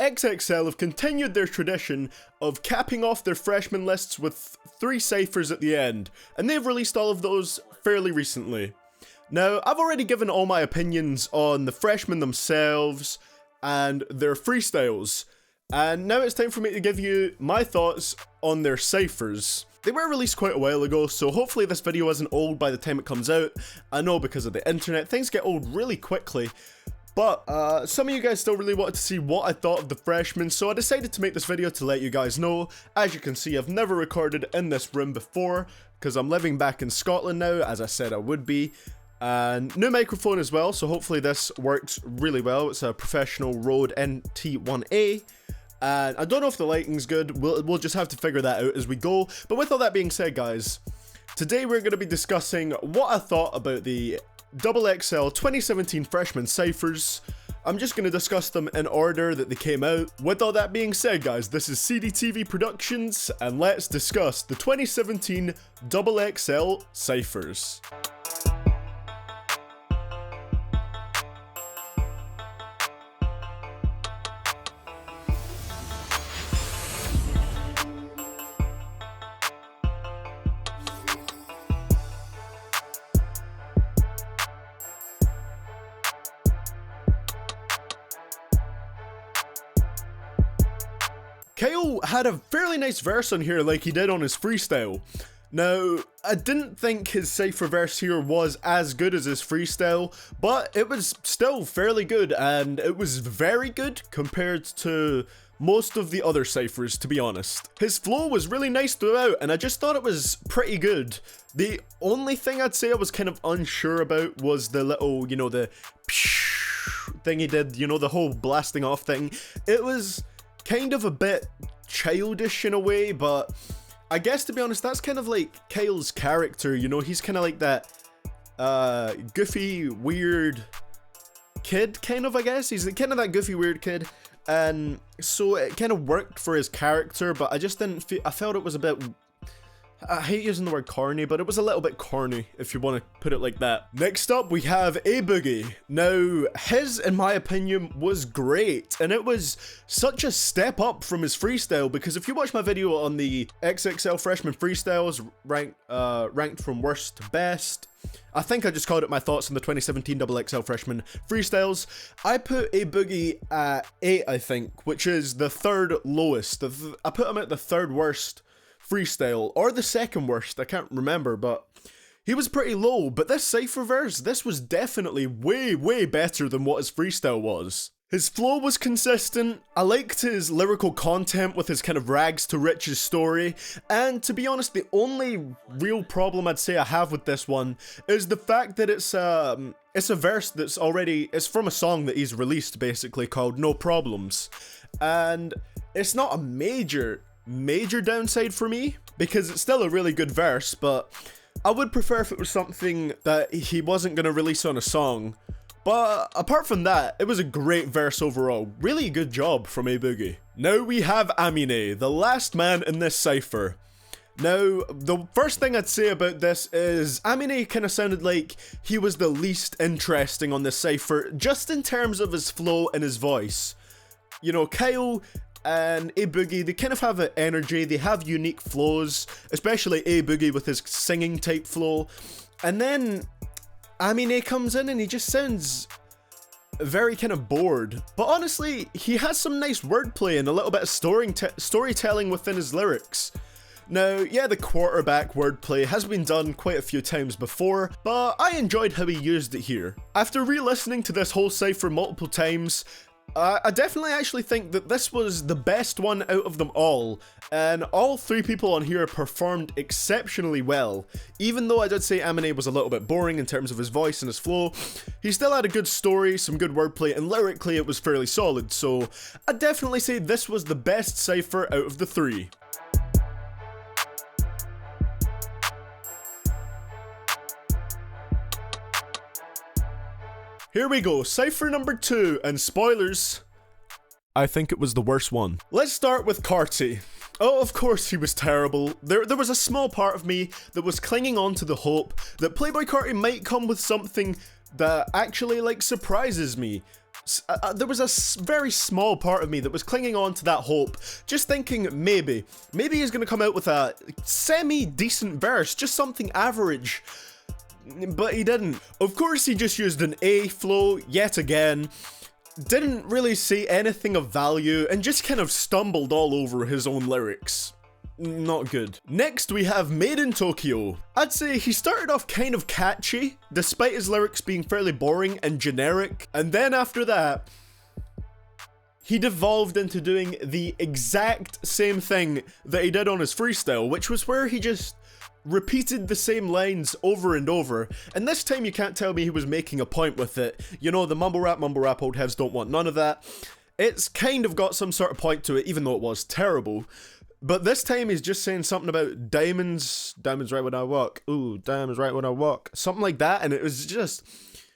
XXL have continued their tradition of capping off their freshman lists with 3 ciphers at the end, and they've released all of those fairly recently. Now, I've already given all my opinions on the freshmen themselves and their freestyles, and now it's time for me to give you my thoughts on their ciphers. They were released quite a while ago, so hopefully this video isn't old by the time it comes out. I know because of the internet, things get old really quickly. But some of you guys still really wanted to see what I thought of the freshmen, so I decided to make this video to let you guys know. As you can see, I've never recorded in this room before, because I'm living back in Scotland now, as I said I would be. And new microphone as well, so hopefully this works really well. It's a professional Rode NT1A. And I don't know if the lighting's good, we'll just have to figure that out as we go. But with all that being said, guys, today we're going to be discussing what I thought about the XXL 2017 freshman ciphers. I'm just going to discuss them in order that they came out. With all that being said, guys, this is CDTVProductions, and let's discuss the 2017 XXL ciphers. Kyle had a fairly nice verse on here like he did on his freestyle. Now, I didn't think his cypher verse here was as good as his freestyle, but it was still fairly good, and it was very good compared to most of the other ciphers, to be honest. His flow was really nice throughout, and I just thought it was pretty good. The only thing I'd say I was kind of unsure about was the little, you know, the thing he did, you know, the whole blasting off thing. It was kind of a bit childish in a way, but I guess, to be honest, that's kind of like Kyle's character, you know. He's kind of like that goofy, weird kid, kind of, I guess. He's kind of that goofy, weird kid, and so it kind of worked for his character, but I just didn't feel, I felt it was a bit, I hate using the word corny, but it was a little bit corny, if you want to put it like that. Next up, we have Boogie. Now, his, in my opinion, was great, and it was such a step up from his freestyle, because if you watch my video on the XXL freshman freestyles, ranked from worst to best, I think I just called it my thoughts on the 2017 XXL freshman freestyles, I put Boogie at 8, I think, which is the third lowest. I put him at the third worst freestyle, or the second worst, I can't remember, but he was pretty low. But this cypher verse, this was definitely way better than what his freestyle was. His flow was consistent, I liked his lyrical content with his kind of rags to riches story, and to be honest, the only real problem I'd say I have with this one is the fact that it's a verse that's already, it's from a song that he's released basically called No Problems, and it's not a major downside for me, because it's still a really good verse, but I would prefer if it was something that he wasn't going to release on a song. But apart from that, it was a great verse overall. Really good job from Boogie. Now we have Amine, the last man in this cypher. Now, the first thing I'd say about this is Amine kind of sounded like he was the least interesting on this cypher, just in terms of his flow and his voice. You know, Kyle and Boogie, they kind of have an energy, they have unique flows, especially Boogie with his singing type flow. And then Amine comes in and he just sounds very kind of bored. But honestly, he has some nice wordplay and a little bit of storytelling within his lyrics. Now, yeah, the quarterback wordplay has been done quite a few times before, but I enjoyed how he used it here. After re-listening to this whole cypher multiple times, I definitely actually think that this was the best one out of them all, and all 3 people on here performed exceptionally well. Even though I did say Amine was a little bit boring in terms of his voice and his flow, he still had a good story, some good wordplay, and lyrically it was fairly solid, so I'd definitely say this was the best cypher out of the 3. Here we go, cypher number 2, and spoilers, I think it was the worst one. Let's start with Carti. Oh, of course he was terrible. There was a small part of me that was clinging on to the hope that Playboi Carti might come with something that actually, like, surprises me. There was a very small part of me that was clinging on to that hope, just thinking maybe he's gonna come out with a semi-decent verse, just something average. But he didn't. Of course, he just used an A flow yet again, didn't really say anything of value, and just kind of stumbled all over his own lyrics. Not good. Next, we have MadeinTYO. I'd say he started off kind of catchy, despite his lyrics being fairly boring and generic, and then after that, he devolved into doing the exact same thing that he did on his freestyle, which was where he just repeated the same lines over and over, and this time you can't tell me he was making a point with it. You know, the mumble rap, old heads don't want none of that. It's kind of got some sort of point to it, even though it was terrible. But this time he's just saying something about diamonds right when I walk. Ooh, diamonds right when I walk. Something like that, and it was just,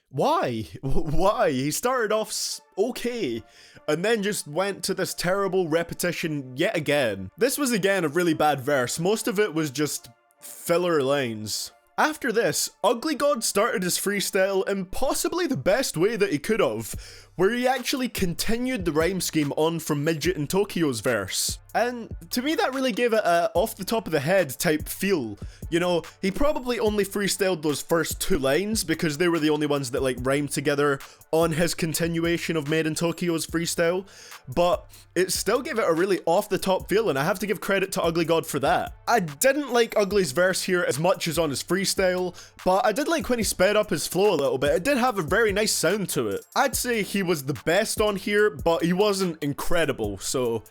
why? Why? He started off okay, and then just went to this terrible repetition yet again. This was again a really bad verse. Most of it was just filler lines. After this, Ugly God started his freestyle in possibly the best way that he could have, where he actually continued the rhyme scheme on from MadeinTYO's verse. And to me that really gave it a off the top of the head type feel. You know, he probably only freestyled those first two lines because they were the only ones that like rhymed together on his continuation of MadeinTYO's freestyle, but it still gave it a really off the top feel, and I have to give credit to Ugly God for that. I didn't like Ugly's verse here as much as on his freestyle, but I did like when he sped up his flow a little bit. It did have a very nice sound to it. I'd say he was the best on here, but he wasn't incredible, so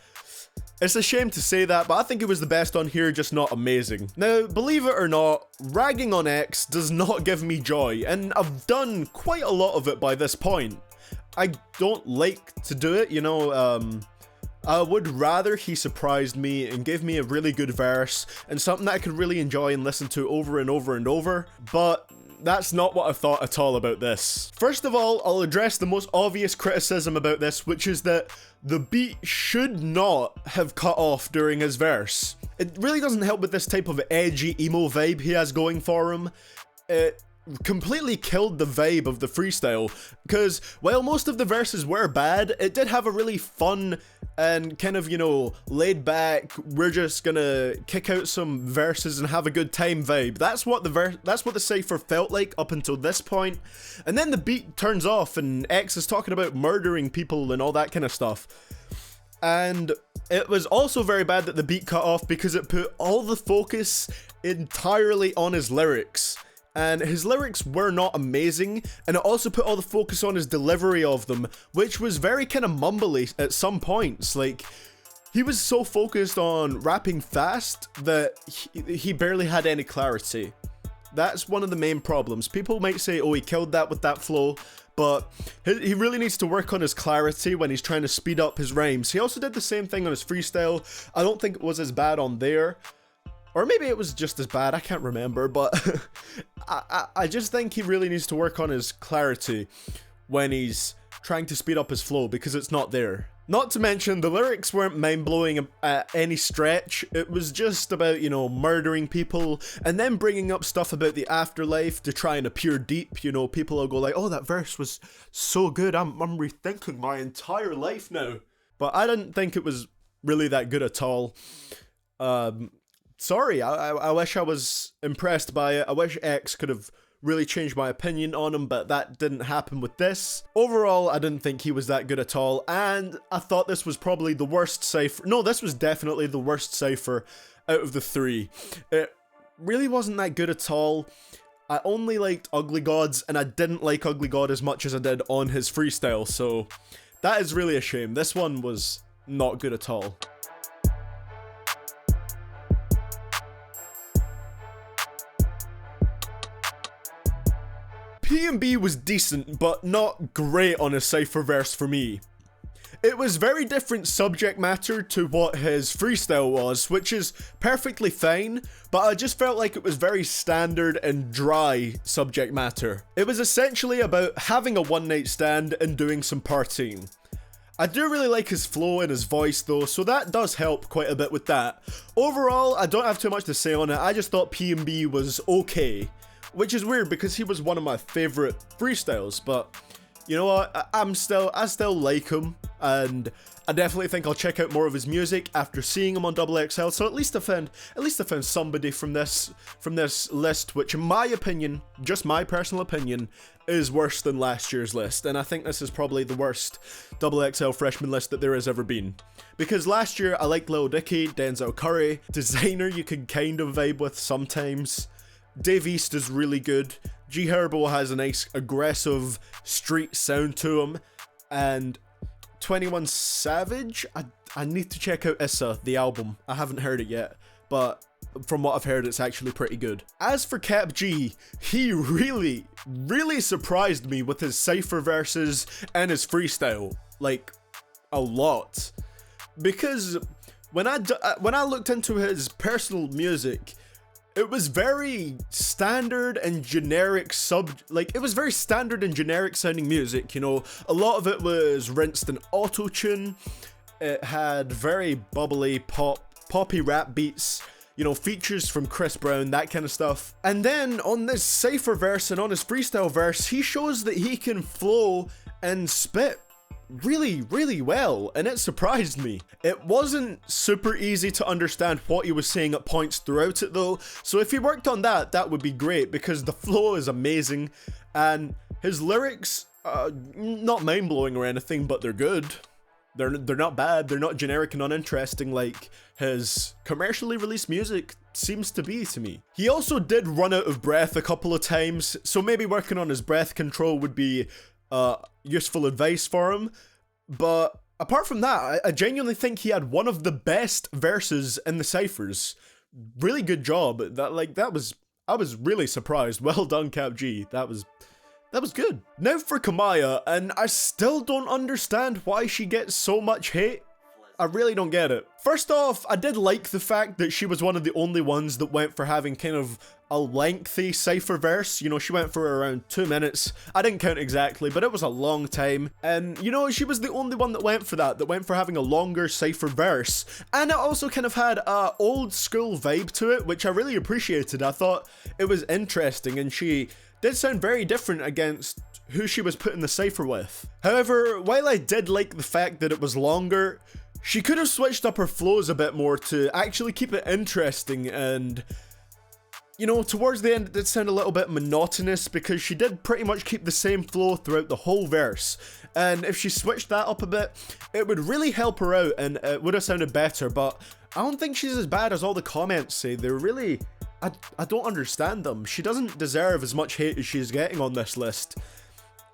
it's a shame to say that, but I think he was the best on here, just not amazing. Now, believe it or not, ragging on X does not give me joy, and I've done quite a lot of it by this point. I don't like to do it, you know, I would rather he surprised me and gave me a really good verse and something that I could really enjoy and listen to over and over and over, but that's not what I thought at all about this. First of all, I'll address the most obvious criticism about this, which is that the beat should not have cut off during his verse. It really doesn't help with this type of edgy emo vibe he has going for him. It completely killed the vibe of the freestyle, because while most of the verses were bad, it did have a really fun and kind of, you know, laid back, we're just gonna kick out some verses and have a good time vibe. That's what the Cypher felt like up until this point. And then the beat turns off and X is talking about murdering people and all that kind of stuff. And it was also very bad that the beat cut off because it put all the focus entirely on his lyrics. And his lyrics were not amazing, and it also put all the focus on his delivery of them, which was very kind of mumbly at some points. Like, he was so focused on rapping fast that he barely had any clarity. That's one of the main problems. People might say, oh, he killed that with that flow, but he really needs to work on his clarity when he's trying to speed up his rhymes. He also did the same thing on his freestyle. I don't think it was as bad on there. Or maybe it was just as bad, I can't remember, but I just think he really needs to work on his clarity when he's trying to speed up his flow, because it's not there. Not to mention, the lyrics weren't mind-blowing at any stretch. It was just about, you know, murdering people, and then bringing up stuff about the afterlife to try and appear deep. You know, people will go like, oh, that verse was so good, I'm rethinking my entire life now. But I didn't think it was really that good at all. Sorry, I wish I was impressed by it. I wish X could have really changed my opinion on him, but that didn't happen with this. Overall, I didn't think he was that good at all, and I thought this was probably the worst Cypher. No, this was definitely the worst Cypher out of the three. It really wasn't that good at all. I only liked Ugly God's, and I didn't like Ugly God as much as I did on his freestyle, so that is really a shame. This one was not good at all. P&B was decent, but not great on his Cypher verse for me. It was very different subject matter to what his freestyle was, which is perfectly fine, but I just felt like it was very standard and dry subject matter. It was essentially about having a one-night stand and doing some partying. I do really like his flow and his voice though, so that does help quite a bit with that. Overall, I don't have too much to say on it. I just thought P&B was okay. Which is weird because he was one of my favorite freestyles, but you know what, I still like him, and I definitely think I'll check out more of his music after seeing him on XXL. So at least I found somebody from this list, which in my opinion, just my personal opinion, is worse than last year's list. And I think this is probably the worst XXL freshman list that there has ever been. Because last year I liked Lil Dicky, Denzel Curry, Designer you can kind of vibe with sometimes, Dave East is really good, G Herbo has a nice aggressive street sound to him, and 21 Savage, I need to check out Issa, the album. I haven't heard it yet, but from what I've heard, it's actually pretty good. As for Cap G, he really surprised me with his Cypher verses and his freestyle, like, a lot. Because when I looked into his personal music, it was very standard and generic it was very standard and generic sounding music, you know. A lot of it was rinsed in auto-tune. It had very bubbly poppy rap beats, you know, features from Chris Brown, that kind of stuff. And then on this Cypher verse and on his freestyle verse, he shows that he can flow and spit really well, and it surprised me. It wasn't super easy to understand what he was saying at points throughout it though, so if he worked on that, that would be great, because the flow is amazing, and his lyrics, not mind-blowing or anything, but they're good. They're not bad, they're not generic and uninteresting like his commercially released music seems to be to me. He also did run out of breath a couple of times, so maybe working on his breath control would be useful advice for him. But apart from that, I genuinely think he had one of the best verses in the Cyphers. Really good job. I was really surprised. Well done, Cap G. That was good. Now for Kamiayah, and I still don't understand why she gets so much hate. I really don't get it. First off, I did like the fact that she was one of the only ones that went for having kind of a lengthy Cypher verse. You know, she went for around 2 minutes. I didn't count exactly, but it was a long time. And, you know, she was the only one that went for having a longer Cypher verse. And it also kind of had a old school vibe to it, which I really appreciated. I thought it was interesting, and she did sound very different against who she was put in the Cypher with. However, while I did like the fact that it was longer, she could have switched up her flows a bit more to actually keep it interesting, and, you know, towards the end it did sound a little bit monotonous because she did pretty much keep the same flow throughout the whole verse, and if she switched that up a bit, it would really help her out and it would have sounded better. But I don't think she's as bad as all the comments say. They're really, I don't understand them. She doesn't deserve as much hate as she's getting on this list.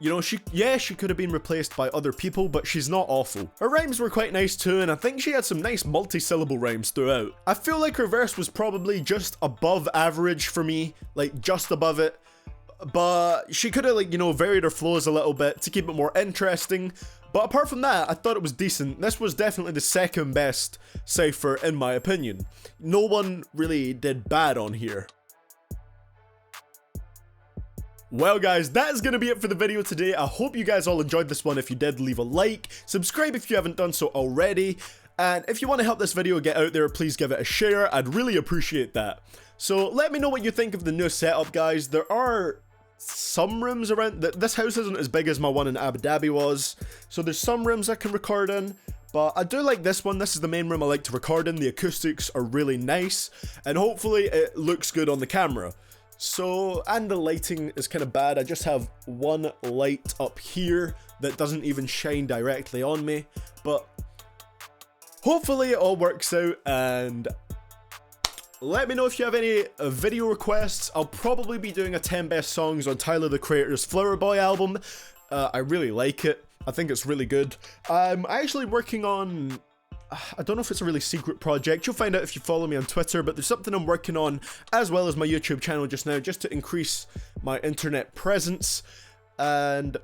You know, she could have been replaced by other people, but she's not awful. Her rhymes were quite nice too, and I think she had some nice multi-syllable rhymes throughout. I feel like her verse was probably just above average for me, like just above it, but she could have, like, you know, varied her flows a little bit to keep it more interesting. But apart from that, I thought it was decent. This was definitely the second best Cypher in my opinion. No one really did bad on here. Well guys, that is going to be it for the video today. I hope you guys all enjoyed this one. If you did, leave a like, subscribe if you haven't done so already, and if you want to help this video get out there, please give it a share. I'd really appreciate that. So let me know what you think of the new setup, guys. There are some rooms around, this house isn't as big as my one in Abu Dhabi was, so there's some rooms I can record in, but I do like this one. This is the main room I like to record in. The acoustics are really nice, and hopefully it looks good on the camera. So, and the lighting is kind of bad. I just have one light up here that doesn't even shine directly on me, but hopefully it all works out. And let me know if you have any video requests. I'll probably be doing a 10 best songs on Tyler the Creator's Flower Boy album. I really like it. I think it's really good. I'm actually working on, I don't know if it's a really secret project. You'll find out if you follow me on Twitter, but there's something I'm working on as well as my YouTube channel just now, just to increase my internet presence. And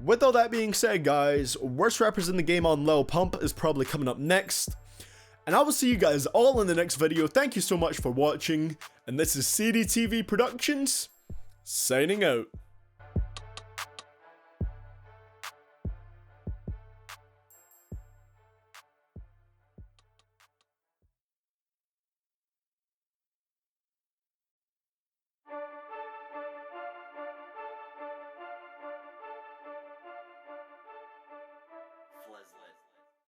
with all that being said, guys, worst rappers in the game on Lil Pump is probably coming up next. And I will see you guys all in the next video. Thank you so much for watching. And this is CDTVProductions, signing out.